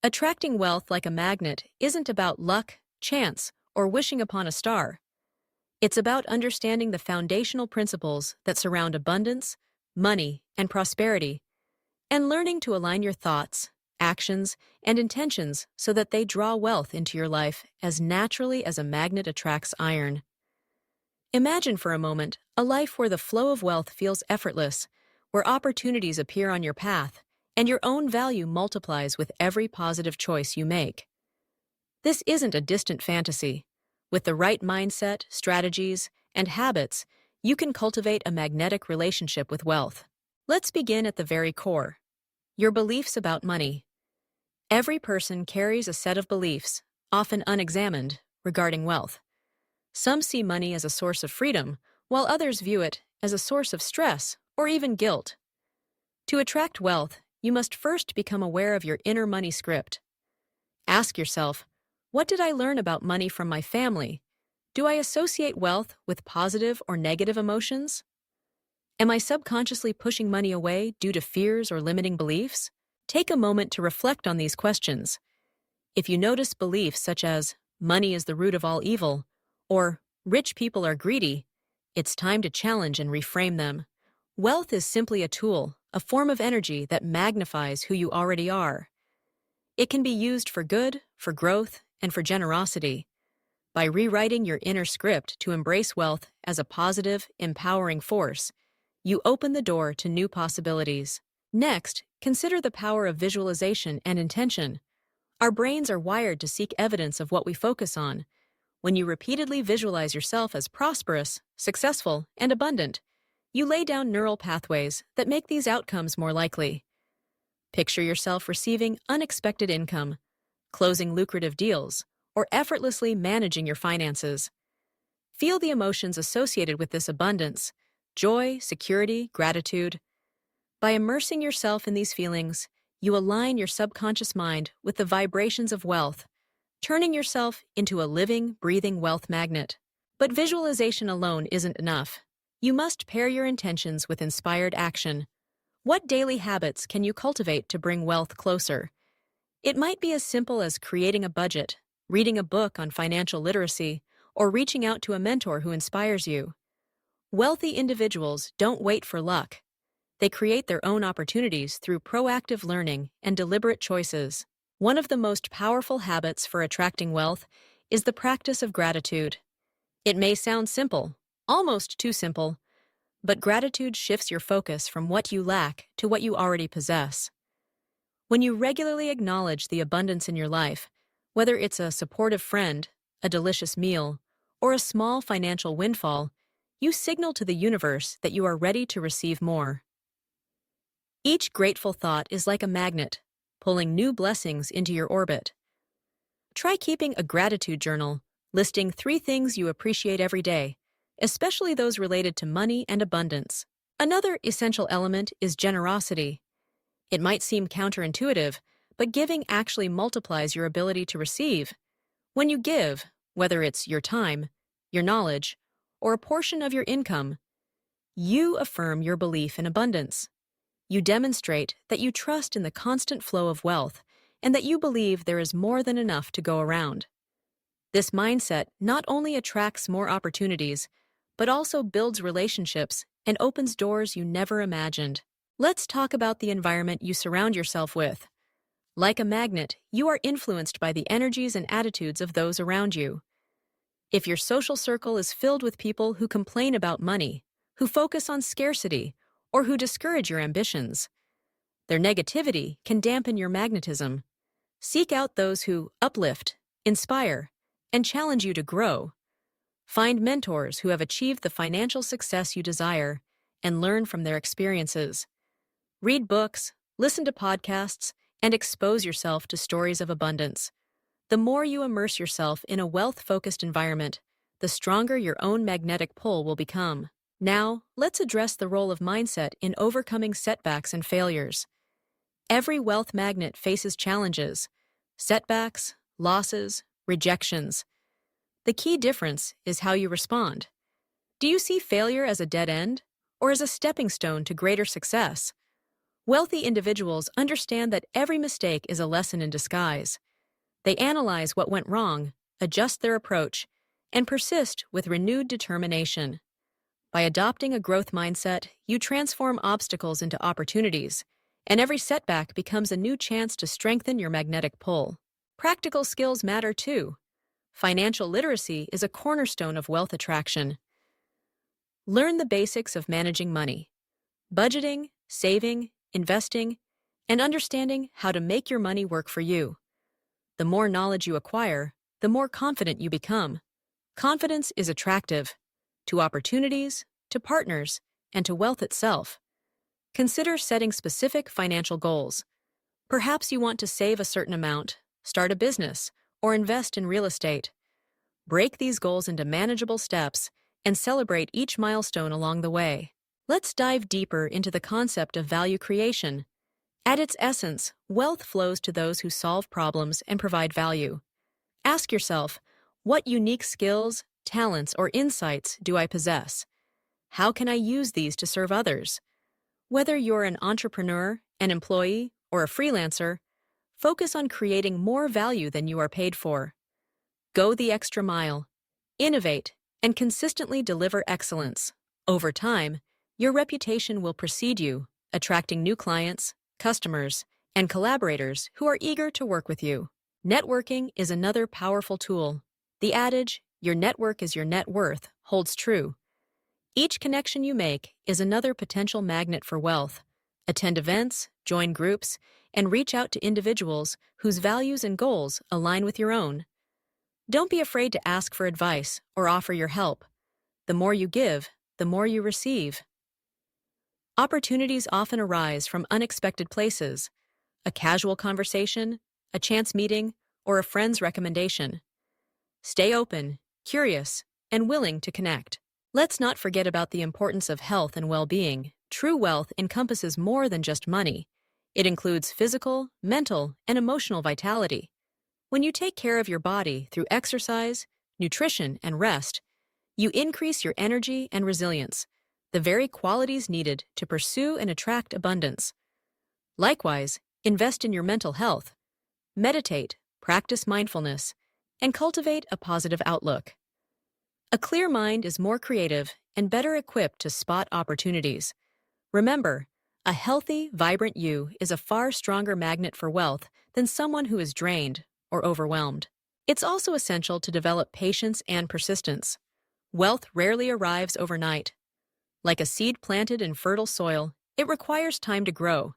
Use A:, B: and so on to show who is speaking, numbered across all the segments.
A: Attracting wealth like a magnet isn't about luck, chance, or wishing upon a star. It's about understanding the foundational principles that surround abundance, money, and prosperity, and learning to align your thoughts, actions, and intentions so that they draw wealth into your life as naturally as a magnet attracts iron. Imagine for a moment a life where the flow of wealth feels effortless, where opportunities appear on your path, and your own value multiplies with every positive choice you make. This isn't a distant fantasy. With the right mindset, strategies, and habits, you can cultivate a magnetic relationship with wealth. Let's begin at the very core. Your beliefs about money. Every person carries a set of beliefs, often unexamined, regarding wealth. Some see money as a source of freedom, while others view it as a source of stress or even guilt. To attract wealth, you must first become aware of your inner money script. Ask yourself, what did I learn about money from my family? Do I associate wealth with positive or negative emotions? Am I subconsciously pushing money away due to fears or limiting beliefs? Take a moment to reflect on these questions. If you notice beliefs such as, money is the root of all evil, or rich people are greedy, it's time to challenge and reframe them. Wealth is simply a tool, a form of energy that magnifies who you already are. It can be used for good, for growth, and for generosity. By rewriting your inner script to embrace wealth as a positive, empowering force, you open the door to new possibilities. Next, consider the power of visualization and intention. Our brains are wired to seek evidence of what we focus on. When you repeatedly visualize yourself as prosperous, successful, and abundant, you lay down neural pathways that make these outcomes more likely. Picture yourself receiving unexpected income, closing lucrative deals, or effortlessly managing your finances. Feel the emotions associated with this abundance: joy, security, gratitude. By immersing yourself in these feelings, you align your subconscious mind with the vibrations of wealth, turning yourself into a living, breathing wealth magnet. But visualization alone isn't enough. You must pair your intentions with inspired action. What daily habits can you cultivate to bring wealth closer? It might be as simple as creating a budget, reading a book on financial literacy, or reaching out to a mentor who inspires you. Wealthy individuals don't wait for luck. They create their own opportunities through proactive learning and deliberate choices. One of the most powerful habits for attracting wealth is the practice of gratitude. It may sound simple, almost too simple, but gratitude shifts your focus from what you lack to what you already possess. When you regularly acknowledge the abundance in your life, whether it's a supportive friend, a delicious meal, or a small financial windfall, you signal to the universe that you are ready to receive more. Each grateful thought is like a magnet, pulling new blessings into your orbit. Try keeping a gratitude journal, listing 3 things you appreciate every day, especially those related to money and abundance. Another essential element is generosity. It might seem counterintuitive, but giving actually multiplies your ability to receive. When you give, whether it's your time, your knowledge, or a portion of your income, you affirm your belief in abundance. You demonstrate that you trust in the constant flow of wealth and that you believe there is more than enough to go around. This mindset not only attracts more opportunities, but also builds relationships and opens doors you never imagined. Let's talk about the environment you surround yourself with. Like a magnet, you are influenced by the energies and attitudes of those around you. If your social circle is filled with people who complain about money, who focus on scarcity, or who discourage your ambitions, their negativity can dampen your magnetism. Seek out those who uplift, inspire, and challenge you to grow. Find mentors who have achieved the financial success you desire and learn from their experiences. Read books, listen to podcasts, and expose yourself to stories of abundance. The more you immerse yourself in a wealth-focused environment, the stronger your own magnetic pull will become. Now, let's address the role of mindset in overcoming setbacks and failures. Every wealth magnet faces challenges, setbacks, losses, rejections. The key difference is how you respond. Do you see failure as a dead end or as a stepping stone to greater success? Wealthy individuals understand that every mistake is a lesson in disguise. They analyze what went wrong, adjust their approach, and persist with renewed determination. By adopting a growth mindset, you transform obstacles into opportunities, and every setback becomes a new chance to strengthen your magnetic pull. Practical skills matter too. Financial literacy is a cornerstone of wealth attraction. Learn the basics of managing money, budgeting, saving, investing, and understanding how to make your money work for you. The more knowledge you acquire, the more confident you become. Confidence is attractive to opportunities, to partners, and to wealth itself. Consider setting specific financial goals. Perhaps you want to save a certain amount, start a business, or invest in real estate. Break these goals into manageable steps and celebrate each milestone along the way. Let's dive deeper into the concept of value creation. At its essence, wealth flows to those who solve problems and provide value. Ask yourself, what unique skills, talents, or insights do I possess? How can I use these to serve others? Whether you're an entrepreneur, an employee, or a freelancer, focus on creating more value than you are paid for. Go the extra mile, innovate, and consistently deliver excellence. Over time, your reputation will precede you, attracting new clients, customers, and collaborators who are eager to work with you. Networking is another powerful tool. The adage, "Your network is your net worth," holds true. Each connection you make is another potential magnet for wealth. Attend events, join groups, and reach out to individuals whose values and goals align with your own. Don't be afraid to ask for advice or offer your help. The more you give, the more you receive. Opportunities often arise from unexpected places: a casual conversation, a chance meeting, or a friend's recommendation. Stay open, curious, and willing to connect. Let's not forget about the importance of health and well-being. True wealth encompasses more than just money. It includes physical, mental, and emotional vitality. When you take care of your body through exercise, nutrition, and rest, you increase your energy and resilience, the very qualities needed to pursue and attract abundance. Likewise, invest in your mental health. Meditate, practice mindfulness, and cultivate a positive outlook. A clear mind is more creative and better equipped to spot opportunities. Remember, a healthy, vibrant you is a far stronger magnet for wealth than someone who is drained or overwhelmed. It's also essential to develop patience and persistence. Wealth rarely arrives overnight. Like a seed planted in fertile soil, it requires time to grow.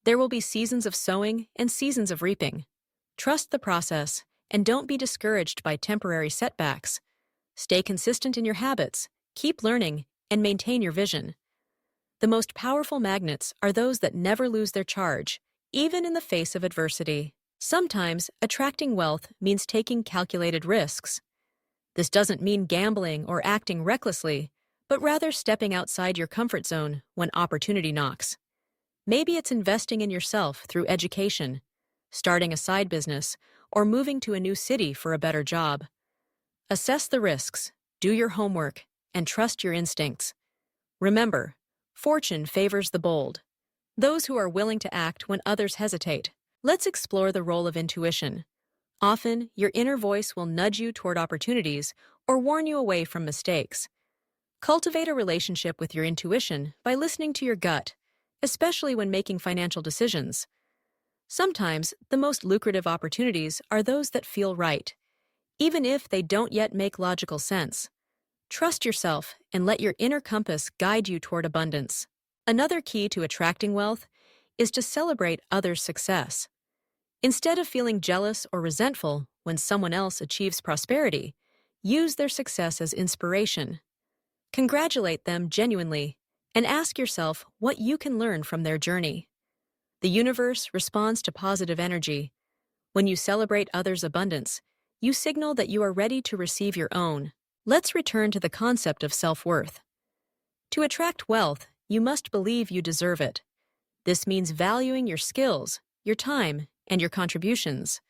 A: There will be seasons of sowing and seasons of reaping. Trust the process and don't be discouraged by temporary setbacks. Stay consistent in your habits, keep learning, and maintain your vision. The most powerful magnets are those that never lose their charge, even in the face of adversity. Sometimes, attracting wealth means taking calculated risks. This doesn't mean gambling or acting recklessly, but rather stepping outside your comfort zone when opportunity knocks. Maybe it's investing in yourself through education, starting a side business, or moving to a new city for a better job. Assess the risks, do your homework, and trust your instincts. Remember, fortune favors the bold, those who are willing to act when others hesitate. Let's explore the role of intuition. Often, your inner voice will nudge you toward opportunities or warn you away from mistakes. Cultivate a relationship with your intuition by listening to your gut, especially when making financial decisions. Sometimes, the most lucrative opportunities are those that feel right, even if they don't yet make logical sense. Trust yourself and let your inner compass guide you toward abundance. Another key to attracting wealth is to celebrate others' success. Instead of feeling jealous or resentful when someone else achieves prosperity, use their success as inspiration. Congratulate them genuinely and ask yourself what you can learn from their journey. The universe responds to positive energy. When you celebrate others' abundance, you signal that you are ready to receive your own. Let's return to the concept of self-worth. To attract wealth, you must believe you deserve it. This means valuing your skills, your time, and your contributions.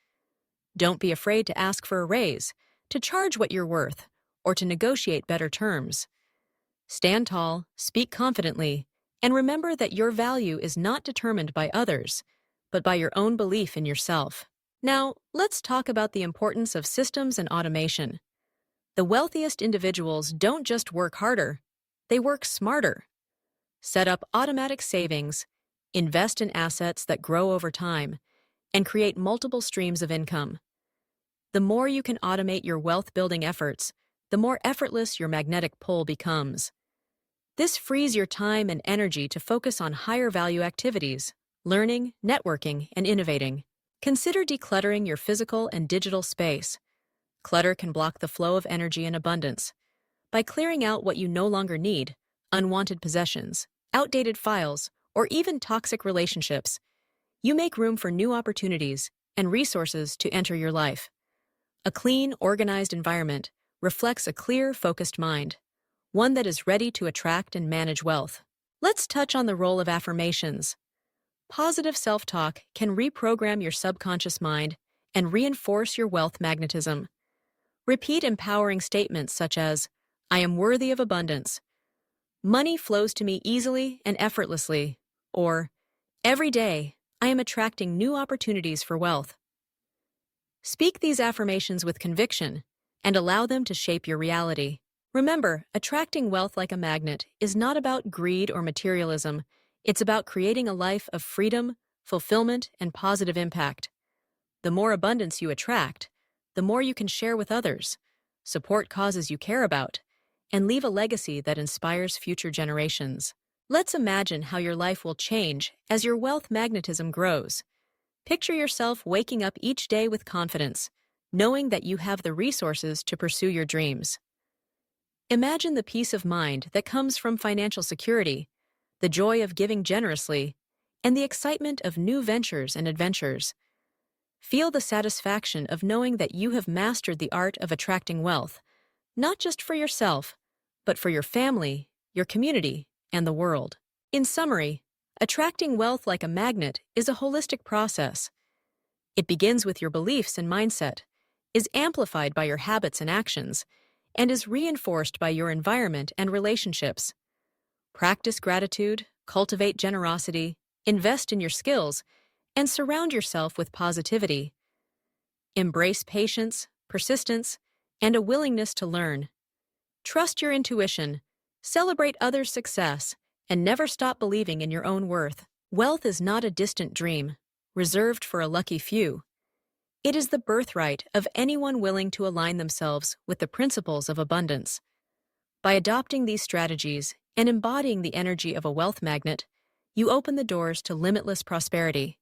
A: Don't be afraid to ask for a raise, to charge what you're worth, or to negotiate better terms. Stand tall, speak confidently, And remember that your value is not determined by others, but by your own belief in yourself. Now, let's talk about the importance of systems and automation. The wealthiest individuals don't just work harder, they work smarter. Set up automatic savings, invest in assets that grow over time, and create multiple streams of income. The more you can automate your wealth-building efforts, the more effortless your magnetic pull becomes. This frees your time and energy to focus on higher-value activities, learning, networking, and innovating. Consider decluttering your physical and digital space. Clutter can block the flow of energy and abundance. By clearing out what you no longer need, unwanted possessions, outdated files, or even toxic relationships, you make room for new opportunities and resources to enter your life. A clean, organized environment reflects a clear, focused mind, one that is ready to attract and manage wealth. Let's touch on the role of affirmations. Positive self-talk can reprogram your subconscious mind and reinforce your wealth magnetism. Repeat empowering statements such as, "I am worthy of abundance," "Money flows to me easily and effortlessly," or "Every day, I am attracting new opportunities for wealth." Speak these affirmations with conviction and allow them to shape your reality. Remember, attracting wealth like a magnet is not about greed or materialism. It's about creating a life of freedom, fulfillment, and positive impact. The more abundance you attract, the more you can share with others, support causes you care about, and leave a legacy that inspires future generations. Let's imagine how your life will change as your wealth magnetism grows. Picture yourself waking up each day with confidence, knowing that you have the resources to pursue your dreams. Imagine the peace of mind that comes from financial security, the joy of giving generously, and the excitement of new ventures and adventures. Feel the satisfaction of knowing that you have mastered the art of attracting wealth, not just for yourself, but for your family, your community, and the world. In summary, attracting wealth like a magnet is a holistic process. It begins with your beliefs and mindset, is amplified by your habits and actions, and is reinforced by your environment and relationships. Practice gratitude, cultivate generosity, invest in your skills, and surround yourself with positivity. Embrace patience, persistence, and a willingness to learn. Trust your intuition, celebrate others' success, and never stop believing in your own worth. Wealth is not a distant dream, reserved for a lucky few. It is the birthright of anyone willing to align themselves with the principles of abundance. By adopting these strategies and embodying the energy of a wealth magnet, you open the doors to limitless prosperity.